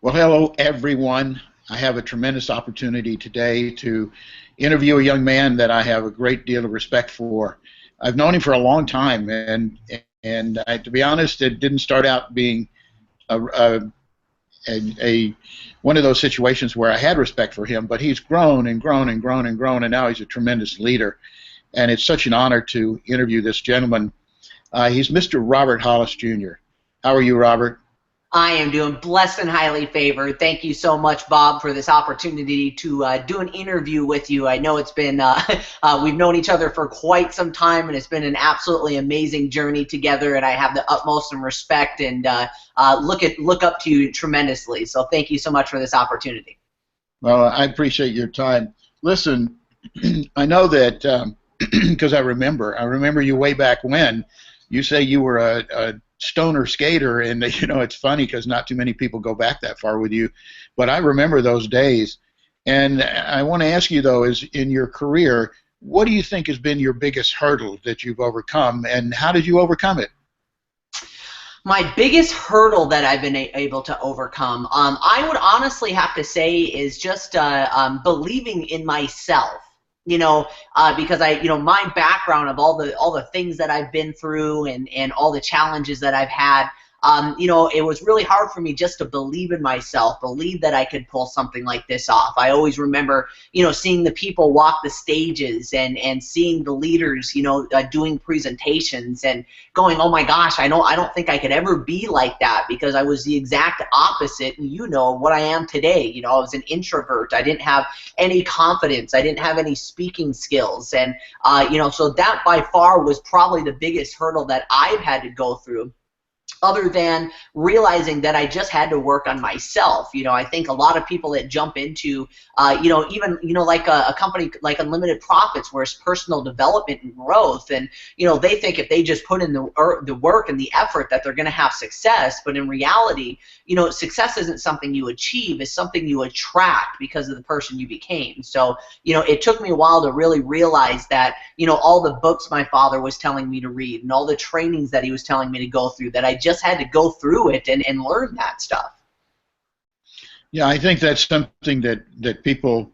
Well, hello, everyone. I have a tremendous opportunity today to interview a young man that I have a great deal of respect for. I've known him for a long time, and to be honest, it didn't start out being a one of those situations where I had respect for him, but he's grown and grown and grown and grown, and now he's a tremendous leader. And it's such an honor to interview this gentleman. He's Mr. Robert Hollis, Jr. How are you, Robert? I am doing blessed and highly favored. Thank you so much, Bob, for this opportunity to do an interview with you. I know it's been, we've known each other for quite some time, and it's been an absolutely amazing journey together, and I have the utmost respect and look up to you tremendously. So thank you so much for this opportunity. Well, I appreciate your time. Listen, I know that because I remember you way back when. You say you were a stoner skater, and it's funny because not too many people go back that far with you, but I remember those days. And I want to ask you, though, is in your career, what do you think has been your biggest hurdle that you've overcome, and how did you overcome it? My biggest hurdle that I've been able to overcome, I would honestly have to say, is just believing in myself. Because my background of all the things that I've been through and all the challenges that I've had, it was really hard for me just to believe in myself, believe that I could pull something like this off. I always remember, seeing the people walk the stages and seeing the leaders, doing presentations and going, oh my gosh, I don't think I could ever be like that, because I was the exact opposite, and what I am today. I was an introvert. I didn't have any confidence. I didn't have any speaking skills, and so that by far was probably the biggest hurdle that I've had to go through, other than realizing that I just had to work on myself. I think a lot of people that jump into, even, like a company like Unlimited Profits, where it's personal development and growth, and, they think if they just put in the work and the effort that they're going to have success, but in reality, success isn't something you achieve, it's something you attract because of the person you became. So, it took me a while to really realize that, all the books my father was telling me to read and all the trainings that he was telling me to go through, that I just had to go through it and learn that stuff. Yeah, I think that's something that people,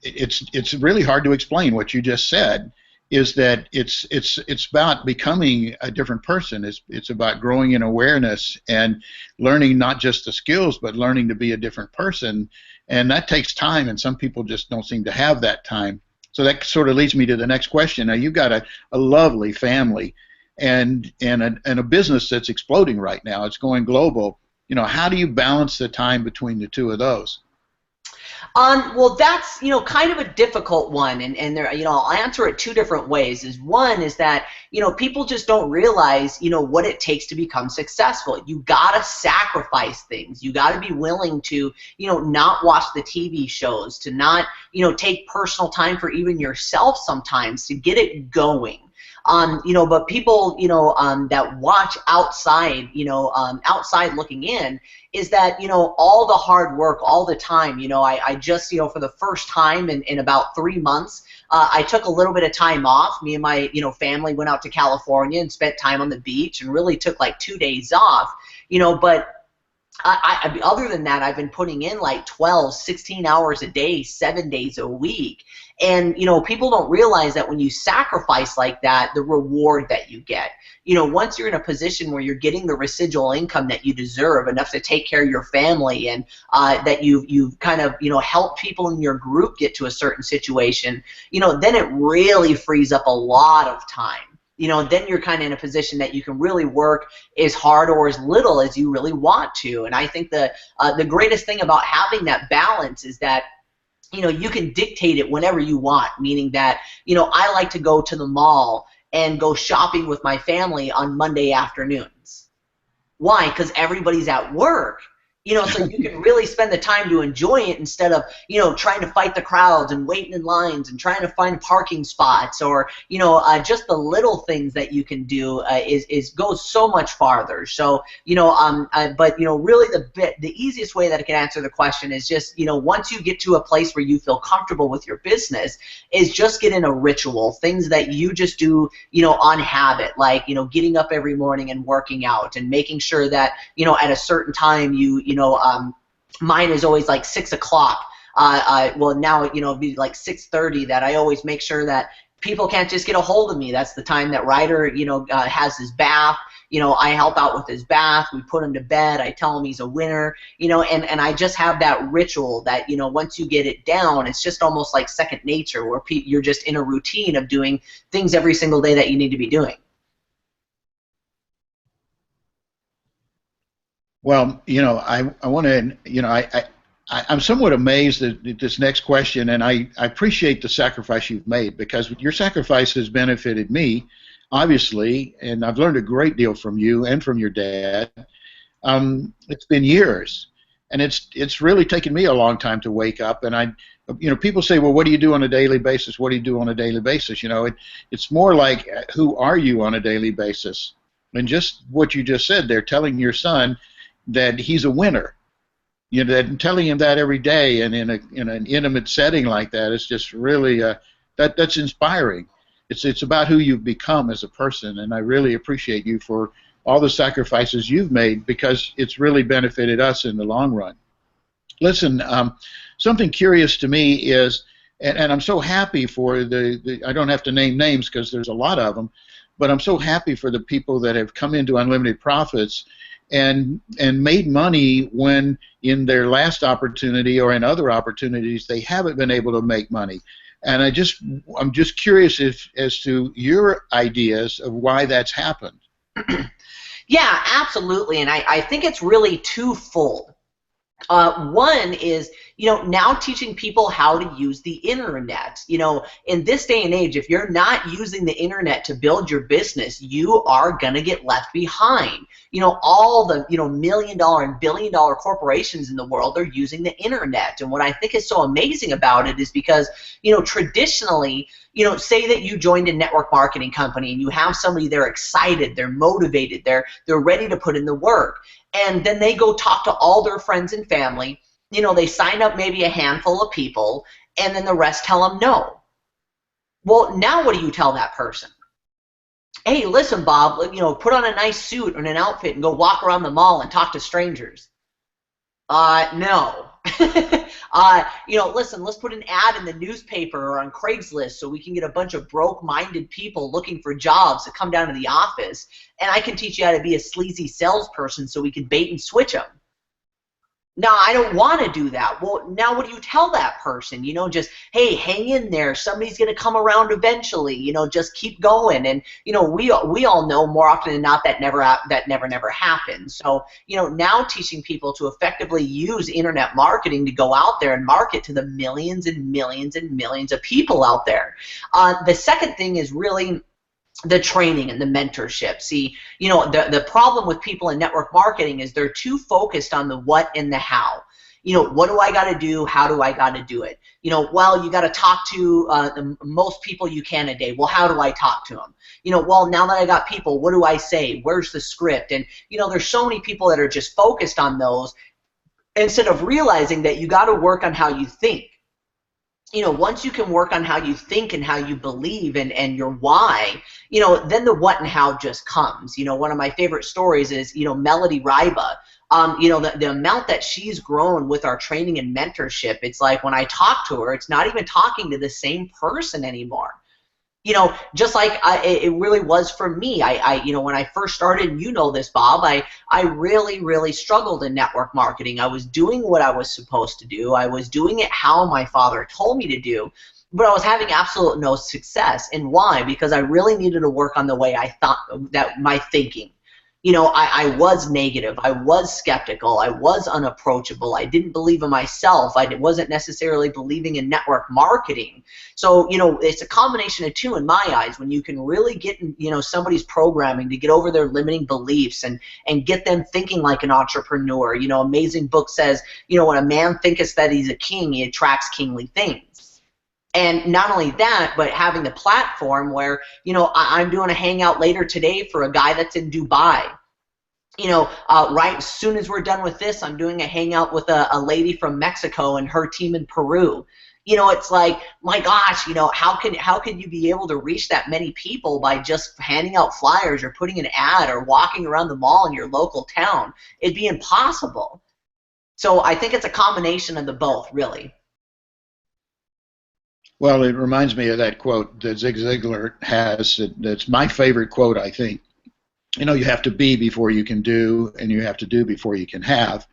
it's really hard to explain. What you just said is that it's about becoming a different person. It's about growing in awareness and learning not just the skills, but learning to be a different person, and that takes time, and some people just don't seem to have that time. So that sort of leads me to the next question. Now, you've got a lovely family and a business that's exploding right now. It's going global. How do you balance the time between the two of those? Well, that's kind of a difficult one, and there, I'll answer it two different ways. One is that people just don't realize what it takes to become successful. You gotta sacrifice things. You gotta be willing to not watch the TV shows, to not take personal time for even yourself sometimes to get it going. But people, that watch outside, outside looking in, is that, all the hard work, all the time, I just, for the first time in about 3 months, I took a little bit of time off. Me and my, family went out to California and spent time on the beach and really took like 2 days off, but other than that, I've been putting in like 12, 16 hours a day, 7 days a week. And, people don't realize that when you sacrifice like that, the reward that you get. Once you're in a position where you're getting the residual income that you deserve, enough to take care of your family, and that you've kind of, helped people in your group get to a certain situation, then it really frees up a lot of time. Then you're kind of in a position that you can really work as hard or as little as you really want to. And I think the greatest thing about having that balance is that you can dictate it whenever you want, meaning that, I like to go to the mall and go shopping with my family on Monday afternoons. Why? Because everybody's at work. So you can really spend the time to enjoy it instead of, trying to fight the crowds and waiting in lines and trying to find parking spots, or, just the little things that you can do goes so much farther. So, but, really the easiest way that I can answer the question is just, once you get to a place where you feel comfortable with your business, is just get in a ritual, things that you just do, on habit, like, getting up every morning and working out and making sure that, at a certain time you Mine is always like 6 o'clock. Well, now, it'd be like 6:30 that I always make sure that people can't just get a hold of me. That's the time that Ryder, has his bath. I help out with his bath. We put him to bed. I tell him he's a winner, and I just have that ritual that, once you get it down, it's just almost like second nature where you're just in a routine of doing things every single day that you need to be doing. Well, I want to, I'm somewhat amazed at this next question, and I appreciate the sacrifice you've made, because your sacrifice has benefited me, obviously, and I've learned a great deal from you and from your dad. It's been years, and it's really taken me a long time to wake up. And people say, well, what do you do on a daily basis? What do you do on a daily basis? It's more like, who are you on a daily basis? And just what you just said, they're telling your son that he's a winner. That telling him that every day and in an intimate setting like that is just really that's inspiring. It's about who you've become as a person, and I really appreciate you for all the sacrifices you've made, because it's really benefited us in the long run. Listen, something curious to me is, and I'm so happy for I don't have to name names because there's a lot of them, but I'm so happy for the people that have come into Unlimited Profits and made money when in their last opportunity or in other opportunities they haven't been able to make money. And I'm just curious as to your ideas of why that's happened. Yeah, absolutely, and I think it's really twofold. One is, now teaching people how to use the internet. In this day and age, if you're not using the internet to build your business, you are going to get left behind. All the, million-dollar and billion-dollar corporations in the world are using the internet. And what I think is so amazing about it is because, traditionally, say that you joined a network marketing company and you have somebody, they're excited, they're motivated, they're ready to put in the work. And then they go talk to all their friends and family. They sign up maybe a handful of people, and then the rest tell them no. Well, now what do you tell that person? Hey, listen, Bob, put on a nice suit and an outfit and go walk around the mall and talk to strangers. No. Listen, let's put an ad in the newspaper or on Craigslist so we can get a bunch of broke-minded people looking for jobs to come down to the office, and I can teach you how to be a sleazy salesperson so we can bait and switch them. No, I don't want to do that. Well, now what do you tell that person? Just, hey, hang in there. Somebody's going to come around eventually. Just keep going. And we all know more often than not that never happens. So now teaching people to effectively use internet marketing to go out there and market to the millions and millions and millions of people out there. The second thing is really the training and the mentorship. See, the problem with people in network marketing is they're too focused on the what and the how. What do I got to do? How do I got to do it? Well, you got to talk to the most people you can a day. Well, how do I talk to them? Well, now that I got people, what do I say? Where's the script? And, there's so many people that are just focused on those instead of realizing that you got to work on how you think. Once you can work on how you think and how you believe and your why, then the what and how just comes. One of my favorite stories is, Melody Ryba. The amount that she's grown with our training and mentorship, it's like when I talk to her, it's not even talking to the same person anymore. Just like it really was for me. When I first started, and this, Bob, I really, really struggled in network marketing. I was doing what I was supposed to do. I was doing it how my father told me to do, but I was having absolute no success. And why? Because I really needed to work on the way I thought, that my thinking. I was negative. I was skeptical. I was unapproachable. I didn't believe in myself. I wasn't necessarily believing in network marketing. So, it's a combination of two in my eyes. When you can really get, somebody's programming to get over their limiting beliefs and get them thinking like an entrepreneur. Amazing book says, when a man thinketh that he's a king, he attracts kingly things. And not only that, but having the platform where, I'm doing a hangout later today for a guy that's in Dubai. Right as soon as we're done with this, I'm doing a hangout with a lady from Mexico and her team in Peru. It's like, my gosh, how can you be able to reach that many people by just handing out flyers or putting an ad or walking around the mall in your local town? It'd be impossible. So I think it's a combination of the both, really. Well, it reminds me of that quote that Zig Ziglar has. That's my favorite quote, I think. You know, you have to be before you can do, and you have to do before you can have.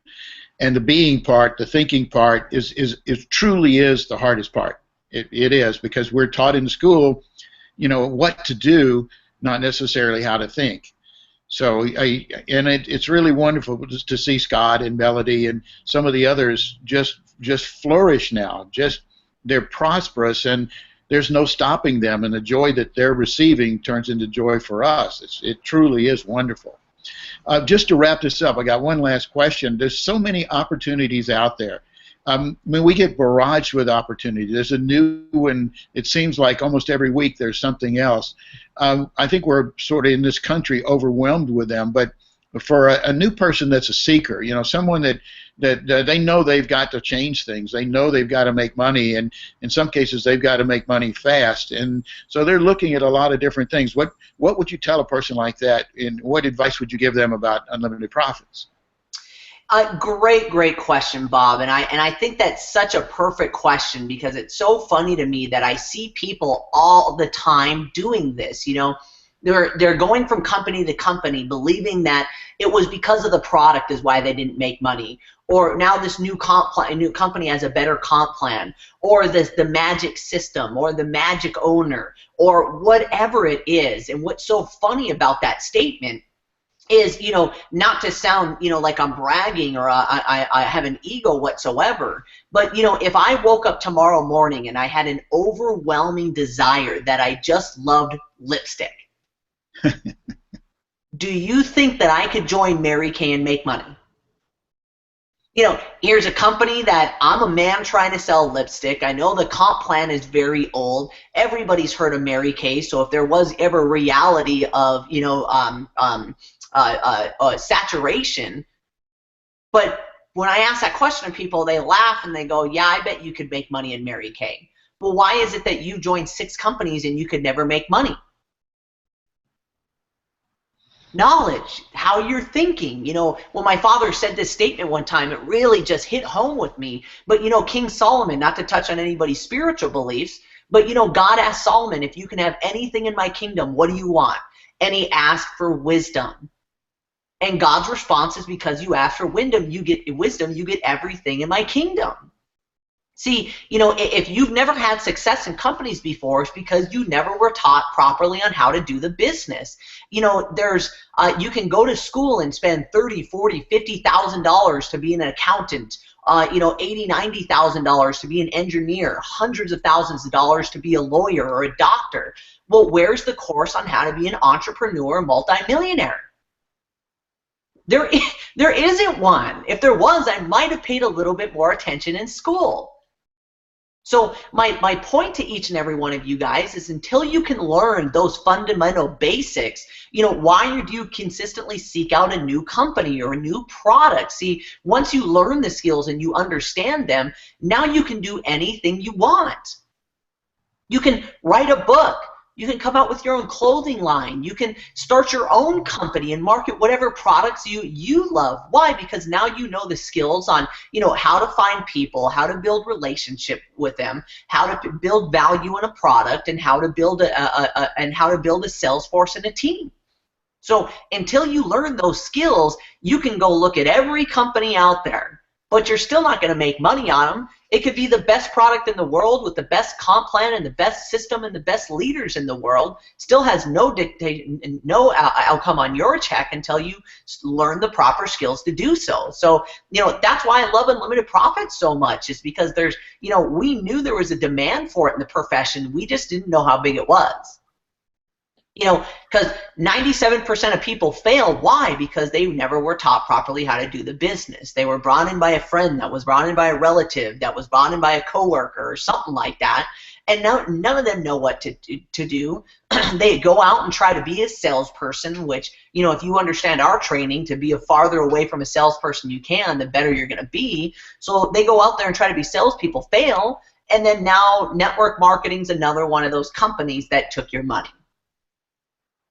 And the being part, the thinking part, is truly is the hardest part. It is, because we're taught in school, you know, what to do, not necessarily how to think. So it's really wonderful to see Scott and Melody and some of the others just flourish now. Just they're prosperous, and there's no stopping them. And the joy that they're receiving turns into joy for us. It truly is wonderful. Just to wrap this up, I got one last question. There's so many opportunities out there. I mean, we get barraged with opportunity. There's a new one. It seems like almost every week there's something else. I think we're sort of in this country overwhelmed with them. But for a new person that's a seeker, you know, someone that they know they've got to change things. They know they've got to make money, and in some cases they've got to make money fast. And so they're looking at a lot of different things. What would you tell a person like that, and what advice would you give them about unlimited profits? Great question, Bob. And I think that's such a perfect question, because it's so funny to me that I see people all the time doing this. You know, they're going from company to company, believing that it was because of the product is why they didn't make money, or now this new company has a better comp plan, or the magic system, or the magic owner, or whatever it is. And what's so funny about that statement is, you know, not to sound, you know, like I'm bragging or I have an ego whatsoever, but, you know, if I woke up tomorrow morning and I had an overwhelming desire that I just loved lipstick, do you think that I could join Mary Kay and make money? You know, here's a company that I'm a man trying to sell lipstick. I know the comp plan is very old. Everybody's heard of Mary Kay, so if there was ever reality of, you know, saturation. But when I ask that question to people, they laugh and they go, yeah, I bet you could make money in Mary Kay. Well, why is it that you joined 6 companies and you could never make money? Knowledge, how you're thinking. You know, when my father said this statement one time, it really just hit home with me. But, you know, King Solomon, not to touch on anybody's spiritual beliefs, but, you know, God asked Solomon, if you can have anything in my kingdom, what do you want? And he asked for wisdom. And God's response is, because you ask for wisdom, you get everything in my kingdom. See, you know, if you've never had success in companies before, it's because you never were taught properly on how to do the business. You know, there's you can go to school and spend $30,000, $40,000, $50,000 to be an accountant. You know, $80,000, $90,000 to be an engineer, hundreds of thousands of dollars to be a lawyer or a doctor. Well, where's the course on how to be an entrepreneur, multimillionaire? There isn't one. If there was, I might have paid a little bit more attention in school. So my point to each and every one of you guys is, until you can learn those fundamental basics, you know, why do you consistently seek out a new company or a new product? See, once you learn the skills and you understand them, now you can do anything you want. You can write a book. You can come out with your own clothing line. You can start your own company and market whatever products you love. Why? Because now you know the skills on, you know, how to find people, how to build relationship with them, how to build value in a product, and how to build a sales force and a team. So until you learn those skills, you can go look at every company out there, but you're still not going to make money on them. It could be the best product in the world with the best comp plan and the best system and the best leaders in the world. Still has no outcome on your check until you learn the proper skills to do so. So, you know, that's why I love unlimited profits so much, is because there's, you know, we knew there was a demand for it in the profession. We just didn't know how big it was. You know, because 97% of people fail. Why? Because they never were taught properly how to do the business. They were brought in by a friend, that was brought in by a relative, that was brought in by a coworker or something like that. And now none of them know what to do. They go out and try to be a salesperson, which, you know, if you understand our training, to be a farther away from a salesperson you can, the better you're going to be. So they go out there and try to be salespeople, fail, and then now network marketing's another one of those companies that took your money.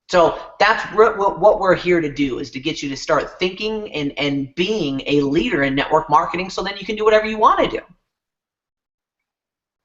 So that's what we're here to do, is to get you to start thinking and being a leader in network marketing, so then you can do whatever you want to do.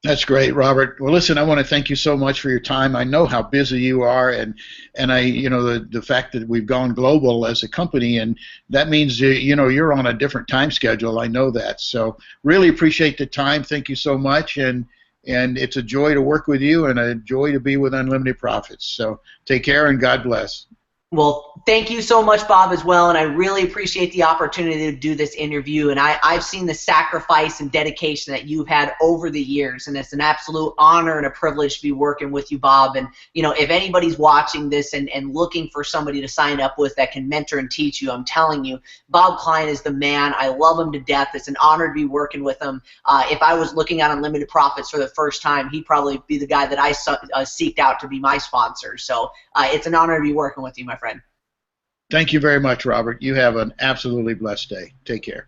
That's great, Robert. Well, listen, I want to thank you so much for your time. I know how busy you are, and the fact that we've gone global as a company, and that means you're on a different time schedule. I know that. So really appreciate the time. Thank you so much, and it's a joy to work with you and a joy to be with Unlimited Profits. So take care and God bless. Well, thank you so much, Bob, as well, and I really appreciate the opportunity to do this interview, and I've seen the sacrifice and dedication that you've had over the years, and it's an absolute honor and a privilege to be working with you, Bob. And if anybody's watching this and looking for somebody to sign up with that can mentor and teach you, I'm telling you, Bob Klein is the man. I love him to death. It's an honor to be working with him. If I was looking at Unlimited Profits for the first time, he'd probably be the guy that I seeked out to be my sponsor. So it's an honor to be working with you, my friend. Thank you very much, Robert. You have an absolutely blessed day. Take care.